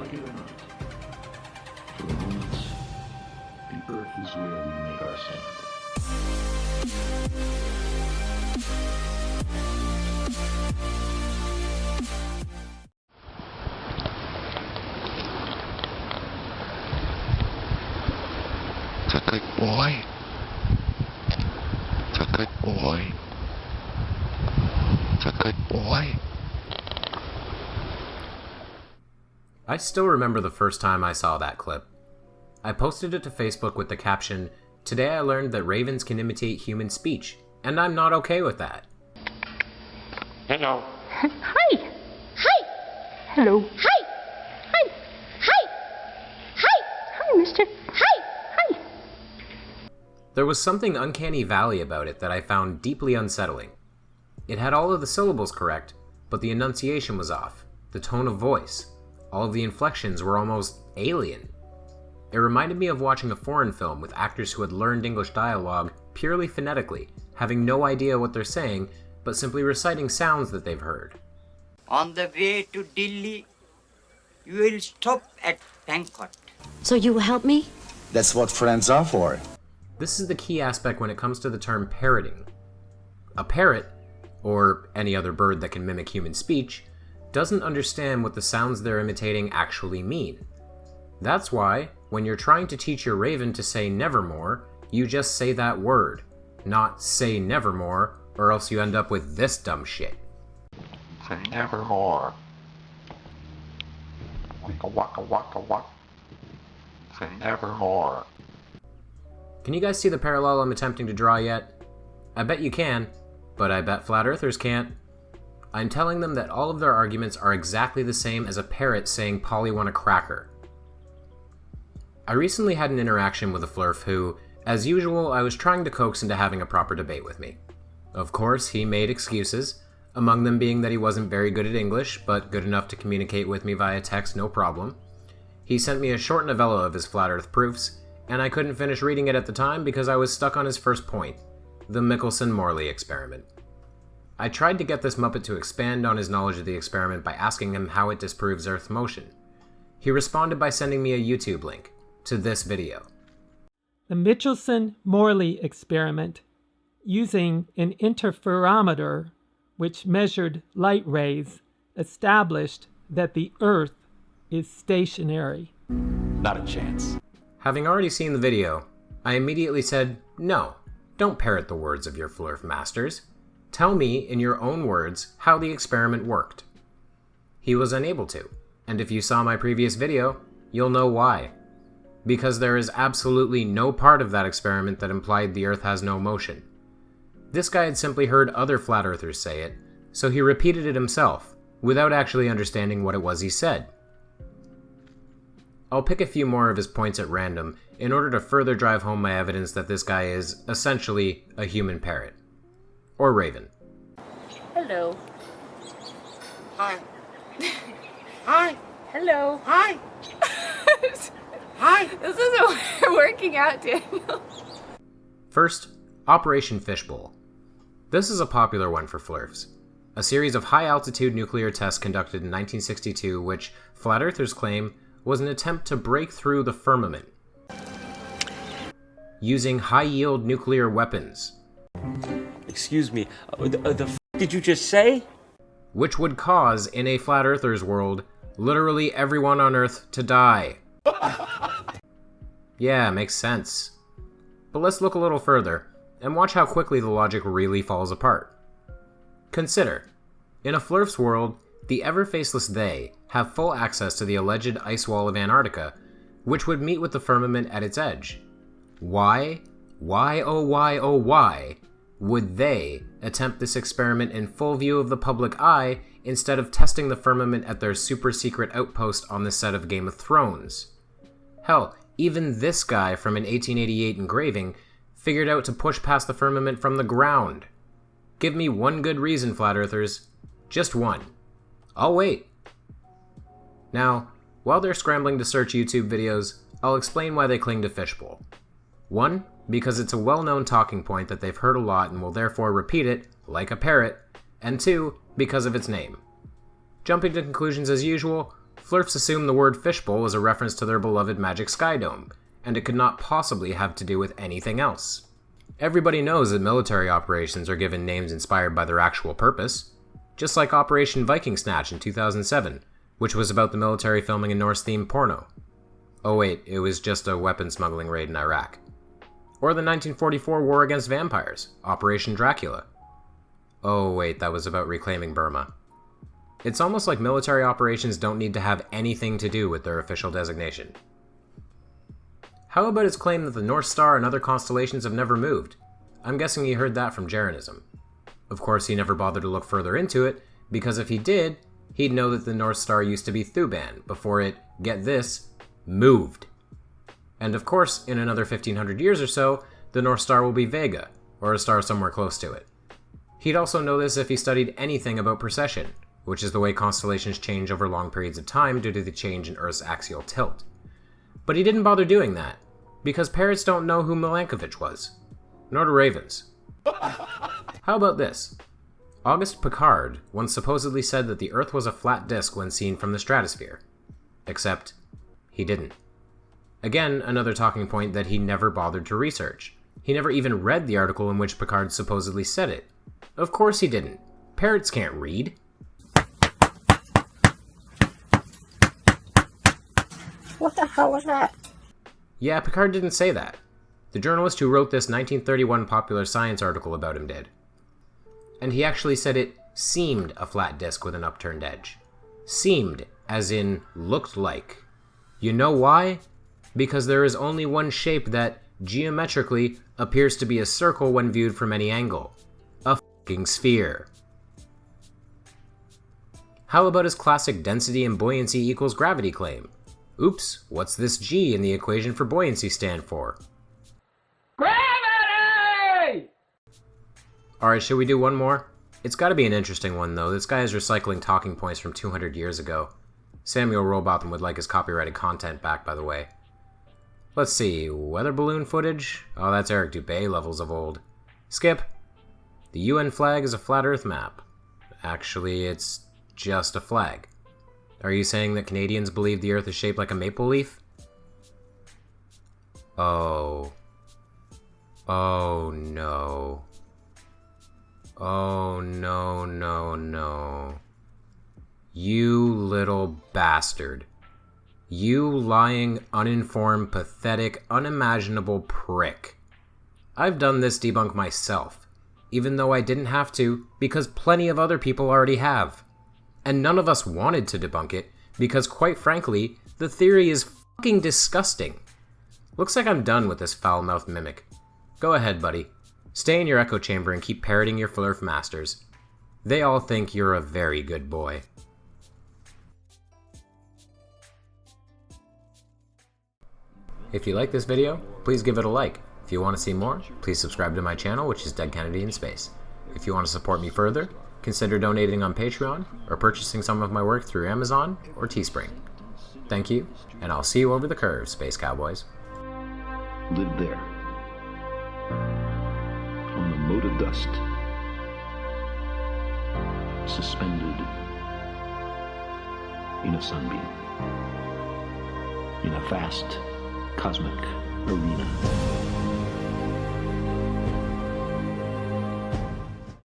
like it or not. For the moment, the Earth is where we make our stand. It's a good boy. It's a good boy. It's a good boy. I still remember the first time I saw that clip. I posted it to Facebook with the caption, "Today I learned that ravens can imitate human speech, and I'm not okay with that." Hello. Hi! Hi! Hello. Hi! Hi! Hi! Hi! Hi, mister. Hi! Hi! There was something uncanny valley about it that I found deeply unsettling. It had all of the syllables correct, but the enunciation was off, the tone of voice. All of the inflections were almost alien. It reminded me of watching a foreign film with actors who had learned English dialogue purely phonetically, having no idea what they're saying, but simply reciting sounds that they've heard. On the way to Delhi, you will stop at Bangkok. So you will help me? That's what friends are for. This is the key aspect when it comes to the term parroting. A parrot, or any other bird that can mimic human speech, doesn't understand what the sounds they're imitating actually mean. That's why, when you're trying to teach your raven to say nevermore, you just say that word, not say nevermore, or else you end up with this dumb shit. Say nevermore. Waka waka waka waka. Say nevermore. Can you guys see the parallel I'm attempting to draw yet? I bet you can, but I bet flat earthers can't. I'm telling them that all of their arguments are exactly the same as a parrot saying "Polly want a cracker." I recently had an interaction with a flurf who, as usual, I was trying to coax into having a proper debate with me. Of course, he made excuses, among them being that he wasn't very good at English, but good enough to communicate with me via text no problem. He sent me a short novella of his flat earth proofs, and I couldn't finish reading it at the time because I was stuck on his first point, the Mickelson-Morley experiment. I tried to get this Muppet to expand on his knowledge of the experiment by asking him how it disproves Earth motion. He responded by sending me a YouTube link to this video. The Mickelson-Morley experiment, using an interferometer which measured light rays, established that the Earth is stationary. Not a chance. Having already seen the video, I immediately said, "No, don't parrot the words of your flurf masters. Tell me, in your own words, how the experiment worked." He was unable to, and if you saw my previous video, you'll know why. Because there is absolutely no part of that experiment that implied the Earth has no motion. This guy had simply heard other flat earthers say it, so he repeated it himself, without actually understanding what it was he said. I'll pick a few more of his points at random in order to further drive home my evidence that this guy is, essentially, a human parrot. Or raven. Hello. Hi. Hi. Hello. Hi. Hi. This isn't working out, Daniel. First, Operation Fishbowl. This is a popular one for flurfs. A series of high-altitude nuclear tests conducted in 1962 which, flat earthers claim, was an attempt to break through the firmament. Using high-yield nuclear weapons. Excuse me, the f*** did you just say? Which would cause, in a flat earther's world, literally everyone on Earth to die. Yeah, makes sense. But let's look a little further, and watch how quickly the logic really falls apart. Consider, in a flurf's world, the ever-faceless they have full access to the alleged ice wall of Antarctica, which would meet with the firmament at its edge. Why would they attempt this experiment in full view of the public eye instead of testing the firmament at their super-secret outpost on the set of Game of Thrones? Hell, even this guy from an 1888 engraving figured out to push past the firmament from the ground. Give me one good reason, flat earthers. Just one. I'll wait. Now, while they're scrambling to search YouTube videos, I'll explain why they cling to Fishbowl. 1, because it's a well-known talking point that they've heard a lot and will therefore repeat it, like a parrot, and 2, because of its name. Jumping to conclusions as usual, Flirfs assumed the word Fishbowl was a reference to their beloved Magic Sky Dome, and it could not possibly have to do with anything else. Everybody knows that military operations are given names inspired by their actual purpose, just like Operation Viking Snatch in 2007, which was about the military filming a Norse-themed porno. Oh wait, it was just a weapon smuggling raid in Iraq. Or the 1944 war against vampires, Operation Dracula. Oh wait, that was about reclaiming Burma. It's almost like military operations don't need to have anything to do with their official designation. How about its claim that the North Star and other constellations have never moved? I'm guessing he heard that from Jeranism. Of course, he never bothered to look further into it, because if he did, he'd know that the North Star used to be Thuban before it, get this, moved. And of course, in another 1500 years or so, the North Star will be Vega, or a star somewhere close to it. He'd also know this if he studied anything about precession, which is the way constellations change over long periods of time due to the change in Earth's axial tilt. But he didn't bother doing that, because parrots don't know who Milankovitch was, nor do ravens. How about this? Auguste Piccard once supposedly said that the Earth was a flat disk when seen from the stratosphere. Except, he didn't. Again, another talking point that he never bothered to research. He never even read the article in which Piccard supposedly said it. Of course he didn't. Parrots can't read. What the hell was that? Yeah, Piccard didn't say that. The journalist who wrote this 1931 Popular Science article about him did. And he actually said it seemed a flat disk with an upturned edge. Seemed, as in looked like. You know why? Because there is only one shape that, geometrically, appears to be a circle when viewed from any angle. A fucking sphere. How about his classic density and buoyancy equals gravity claim? Oops, what's this G in the equation for buoyancy stand for? Gravity! Alright, should we do one more? It's gotta be an interesting one though. This guy is recycling talking points from 200 years ago. Samuel Robotham would like his copyrighted content back, by the way. Let's see, weather balloon footage? Oh, that's Eric Dubé levels of old. Skip. The UN flag is a flat Earth map. Actually, it's just a flag. Are you saying that Canadians believe the Earth is shaped like a maple leaf? Oh. Oh no. Oh no, no, no. You little bastard. You lying, uninformed, pathetic, unimaginable prick. I've done this debunk myself, even though I didn't have to, because plenty of other people already have. And none of us wanted to debunk it, because quite frankly, the theory is fucking disgusting. Looks like I'm done with this foul-mouthed mimic. Go ahead, buddy. Stay in your echo chamber and keep parroting your Flurf masters. They all think you're a very good boy. If you like this video, please give it a like. If you want to see more, please subscribe to my channel, which is Dead Kennedy in Space. If you want to support me further, consider donating on Patreon, or purchasing some of my work through Amazon or Teespring. Thank you, and I'll see you over the curve, Space Cowboys. Live there, on the mote of dust, suspended in a sunbeam, in a vast cosmic arena.